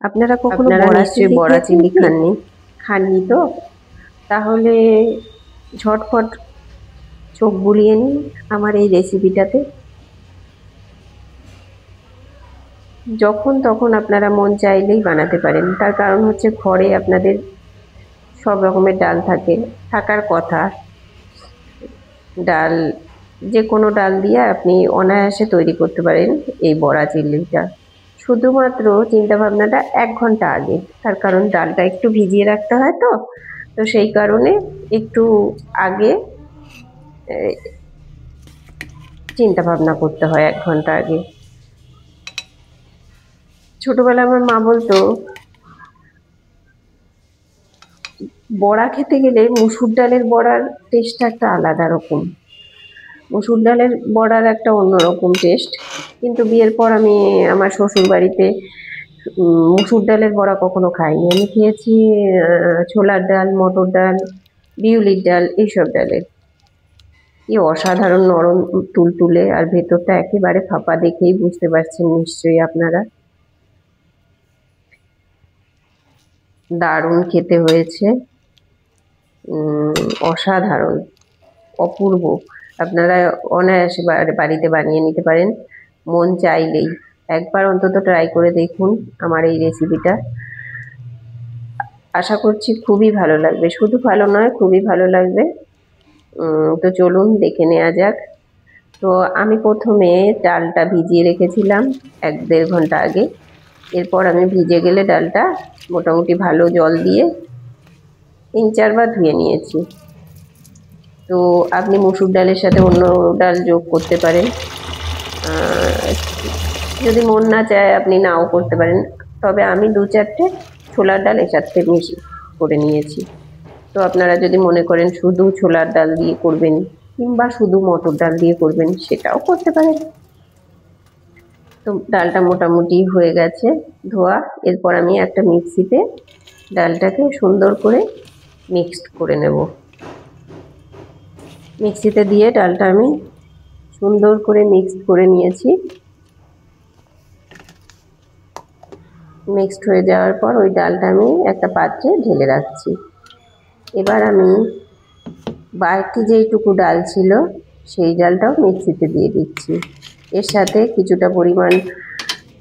আপনারা কখনো বড়া নিশ্চয়ই চিংড়ি বড়া খেয়েছেন চিংড়ি কি? খাননি। খাননি তো? তাহলে ঝটপট চোখ বুলিয়ে নিন আমার এই রেসিপিটাতে। যখন তখন আপনারা মন চাইলেই বানাতে পারেন, তার কারণ হচ্ছে ঘরে আপনাদের সব রকমের ডাল থাকার কথা। ডাল, যে কোনো ডাল দিয়ে আপনি অনায়াসে তৈরি করতে পারেন এই বড়া চিংড়িটা। শুধুমাত্র চিন্তা ভাবনাটা 1 ঘন্টা আগে, তার কারণ ডালটা একটু ভিজিয়ে রাখতে হয় তো, তো সেই কারণে একটু আগে চিন্তা ভাবনা করতে হয় 1 ঘন্টা আগে। ছোটবেলায় আমার মা বলতো বড়া খেতে গেলে মুসুর ডালের বড়ার টেস্টটা একটা আলাদা রকম। মুসুর ডালের বড়ার একটা অন্যরকম টেস্ট, কিন্তু বিয়ের পর আমি আমার শ্বশুর বাড়িতে মুসুর ডালের বড়া কখনো খাইনি। আমি খেয়েছি ছোলার ডাল, মটর ডাল, বিউলির ডাল, এইসব ডালের। কি অসাধারণ নরম তুলতুলে, আর ভেতরটা একেবারে ফাঁপা, দেখেই বুঝতে পারছেন নিশ্চয়ই আপনারা। দারুণ খেতে হয়েছে, অসাধারণ, অপূর্ব। আপনারা অনায়াসে বাড়িতে বানিয়ে নিতে পারেন মন চাইলেই। একবার অন্তত ট্রাই করে দেখুন আমার এই রেসিপিটা। আশা করছি খুবই ভালো লাগবে, শুধু ভালো নয় খুবই ভালো লাগবে। তো চলুন দেখে নেওয়া যাক। তো আমি প্রথমে ডালটা ভিজিয়ে রেখেছিলাম 1-1.5 ঘন্টা আগে। এরপর আমি ভিজে গেলে ডালটা মোটামুটি ভালো জল দিয়ে 3-4 বার ধুয়ে নিয়েছি। তো আপনি মুসুর ডালের সাথে অন্য ডাল যোগ করতে পারেন, যদি মন না চায় আপনি নাও করতে পারেন। তবে আমি 2-4টে ছোলার ডাল এর সাথে মিশিয়ে করে নিয়েছি। তো আপনারা যদি মনে করেন শুধু ছোলার ডাল দিয়ে করবেন কিংবা শুধু মটর ডাল দিয়ে করবেন, সেটাও করতে পারেন। তো ডালটা মোটামুটি হয়ে গেছে ধোয়া। এরপর আমি একটা মিক্সিতে ডালটাকে সুন্দর করে মিক্সড করে নেব। মিক্সিতে দিয়ে ডালটা আমি সুন্দর করে মিক্সড করে নিয়েছি। মিক্সড হয়ে যাওয়ার পর ওই ডালটা আমি একটা পাত্রে ঢেলে রাখছি। এবার আমি বাকি যেইটুকু ডাল ছিল সেই ডালটাও মিক্সিতে দিয়ে দিচ্ছি। এর সাথে কিছুটা পরিমাণ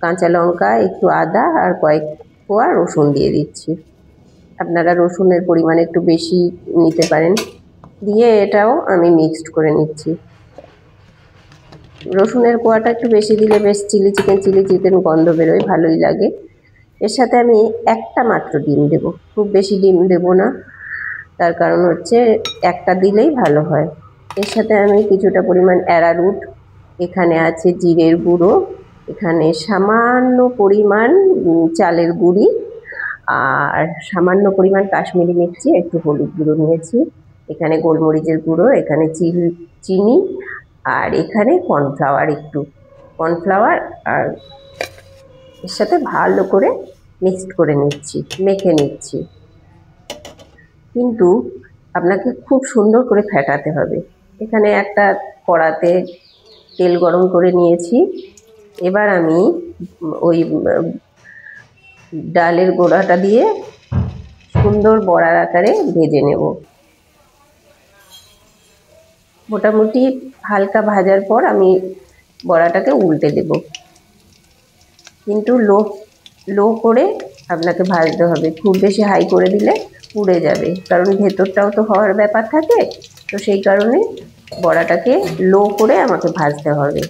কাঁচা লঙ্কা, একটু আদা আর কয়েক কোয়া রসুন দিয়ে দিচ্ছি। আপনারা রসুনের পরিমাণ একটু বেশি নিতে পারেন। দিয়ে এটাও আমি মিক্সড করে নিচ্ছি। রসুনের কোয়াটা একটু বেশি দিলে বেশ চিলি চিকেন গন্ধ বেরোয়, ভালোই লাগে। এর সাথে আমি একটা মাত্র ডিম দেব, খুব বেশি ডিম দেব না, তার কারণ হচ্ছে একটা দিলেই ভালো হয়। এর সাথে আমি কিছুটা পরিমাণ অ্যারারুট, এখানে আছে জিরের গুঁড়ো, এখানে সামান্য পরিমাণ চালের গুঁড়ি, আর সামান্য পরিমাণ কাশ্মীরি মির্চি, একটু হলুদ গুঁড়ো নিয়েছি, এখানে গোলমরিচের গুঁড়ো, এখানে চিনি, আর এখানে কর্নফ্লাওয়ার, আর এর সাথে ভালো করে মিক্সড করে নিচ্ছি, মেখে নিচ্ছি। কিন্তু আপনাকে খুব সুন্দর করে ফেটাতে হবে। এখানে একটা কড়াতে তেল গরম করে নিয়েছি। এবার আমি ওই ডালের গোড়াটা দিয়ে সুন্দর বড়ার আকারে ভেজে নেব। মোটামুটি হালকা ভাজার পর আমি বড়াটাকে উল্টে দেব, কিন্তু লো করে আপনাকে ভাজতে হবে। খুব বেশি হাই করে দিলে পুড়ে যাবে, কারণ ভেতরটাও তো হওয়ার ব্যাপার থাকে। তো সেই কারণে বড়াটাকে লো করে আমাকে ভাজতে হবে।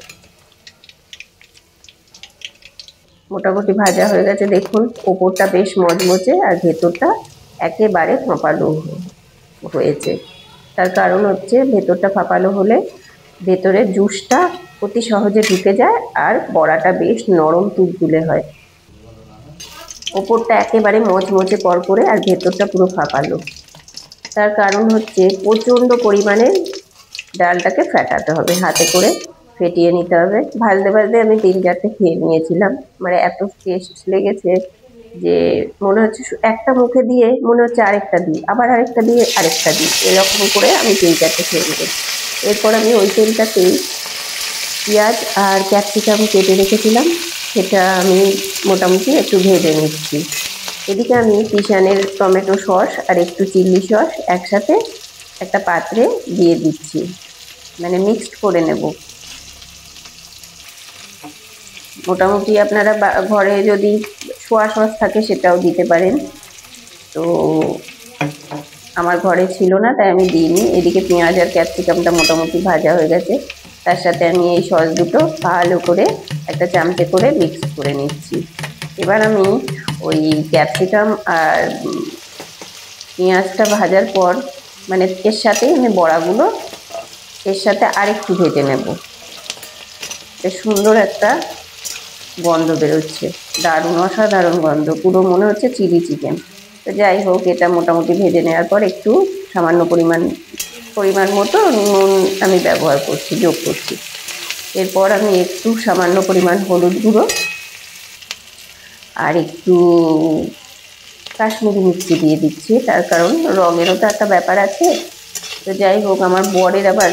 মোটামুটি ভাজা হয়ে গেছে, দেখুন ওপরটা বেশ মচমচে আর ভেতরটা একেবারে ফাঁপালো হয়েছে। তার কারণ হচ্ছে ভেতরটা ফাঁপালো হলে ভেতরের জুসটা অতি সহজে ঢুকে যায় আর বড়াটা বেশ নরম তুলতুলে হয়। ওপরটা একেবারে মচমচে করে আর ভেতরটা পুরো ফাঁপালো। তার কারণ হচ্ছে প্রচণ্ড পরিমাণে ডালটাকে ফেটাতে হবে, হাতে করে ফেটিয়ে নিতে হবে। ভাজতে ভাজতে আমি 3-4টে খেয়ে নিয়েছিলাম, মানে এত টেস্ট লেগেছে যে মনে হচ্ছে একটা মুখে দিয়ে মনে হচ্ছে আরেকটা দিই, আবার আরেকটা দিয়ে আরেকটা দিই, এরকম করে আমি 3-4টে খেয়ে নিয়েছি। এরপর আমি ওই তেলটাতেই পেঁয়াজ আর ক্যাপসিকাম কেটে রেখেছিলাম সেটা আমি মোটামুটি একটু ভেজে নিচ্ছি। এদিকে আমি কিষানের টমেটো সস আর একটু চিলি সস একসাথে একটা পাত্রে দিয়ে দিচ্ছি, মানে মিক্সড করে নেব। মোটামুটি আপনারা ঘরে যদি সোয়া সস থাকে সেটাও দিতে পারেন, তো আমার ঘরে ছিল না তাই আমি দিইনি। এদিকে পেঁয়াজ আর ক্যাপসিকামটা মোটামুটি ভাজা হয়ে গেছে, তার সাথে আমি এই সস দুটো ভালো করে একটা চামচে করে মিক্স করে নিচ্ছি। এবার আমি ওই ক্যাপসিকাম আর পেঁয়াজটা ভাজার পর মানে এর সাথেই আমি বড়াগুলো এর সাথে আরেকটু ভেজে নেব। বেশ সুন্দর একটা গন্ধ বেরোচ্ছে, দারুণ অসাধারণ গন্ধ, পুরো মনে হচ্ছে চিলি চিকেন। তো যাই হোক, এটা মোটামুটি ভেজে নেওয়ার পর একটু সামান্য পরিমাণ মতো নুন আমি ব্যবহার করছি, যোগ করছি। এরপর আমি একটু সামান্য পরিমাণ হলুদ গুঁড়ো আর একটু কাশ্মীরি মির্চি দিয়ে দিচ্ছি, তার কারণ রঙেরও তো একটা ব্যাপার আছে। তো যাই হোক, আমার বরের আবার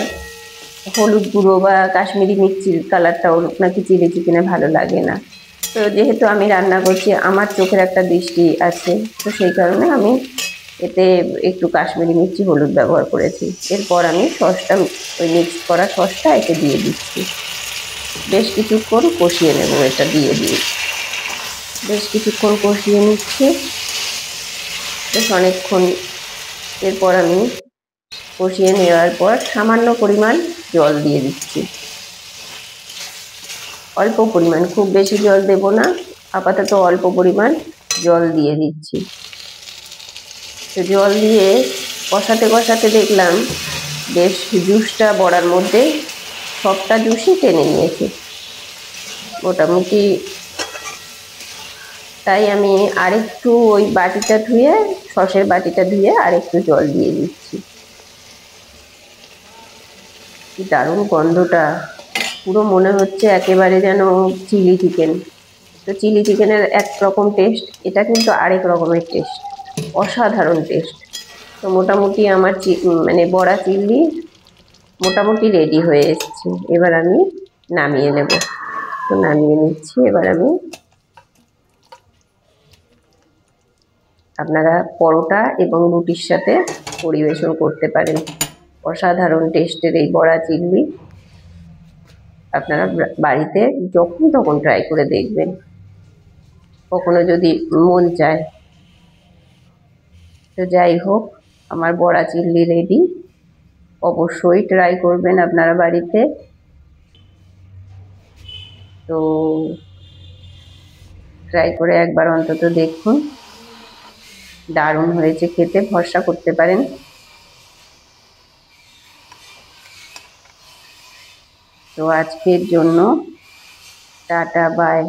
হলুদ গুঁড়ো বা কাশ্মীরি মির্চির কালারটাও নাকি চিলি চিকেনে ভালো লাগে না। তো যেহেতু আমি রান্না করছি, আমার চোখের একটা দৃষ্টি আছে, তো সেই কারণে আমি এতে একটু কাশ্মীরি মির্চি হলুদ ব্যবহার করেছি। এরপর আমি সসটা, ওই মিক্স করা সসটা এতে দিয়ে দিচ্ছি। বেশ কিছুক্ষণ কষিয়ে নেব, এটা দিয়ে বেশ কিছুক্ষণ কষিয়ে নিচ্ছি, বেশ অনেকক্ষণ। এরপর আমি কষিয়ে নেওয়ার পর সামান্য পরিমাণ জল দিয়ে দিচ্ছি, অল্প পরিমাণ, খুব বেশি জল দেব না, আপাতত অল্প পরিমাণ জল দিয়ে দিচ্ছি। তো জল দিয়ে কষাতে কষাতে দেখলাম বেশ জুসটা বড়ার মধ্যে সবটা জুসই টেনে নিয়েছে মোটামুটি। তাই আমি আরেকটু ওই বাটিটা ধুয়ে, সসের বাটিটা ধুয়ে আরেকটু জল দিয়ে দিচ্ছি। কি দারুণ গন্ধটা, পুরো মনে হচ্ছে একেবারে যেন চিলি চিকেন। তো চিলি চিকেনের এক রকম টেস্ট, এটা কিন্তু আরেক রকমের টেস্ট, অসাধারণ টেস্ট। তো মোটামুটি আমার মানে বড়া চিল্লি মোটামুটি রেডি হয়ে এসছে। এবার আমি নামিয়ে নেব। তো নামিয়ে নিচ্ছি। এবার আমি, আপনারা পরোটা এবং রুটির সাথে পরিবেশন করতে পারেন। অসাধারণ টেস্টের এই বড়া চিল্লি আপনারা বাড়িতে যখন তখন ট্রাই করে দেখবেন, কখনো যদি মন চায়। তো যাই হোক, আমার বড়া চিল্লি রেডি, অবশ্যই ট্রাই করবেন আপনারা বাড়িতে। তো ট্রাই করে একবার অন্তত দেখুন, দারুণ হয়েছে খেতে, ভরসা করতে পারেন। তো আজকের জন্য টাটা, বাই।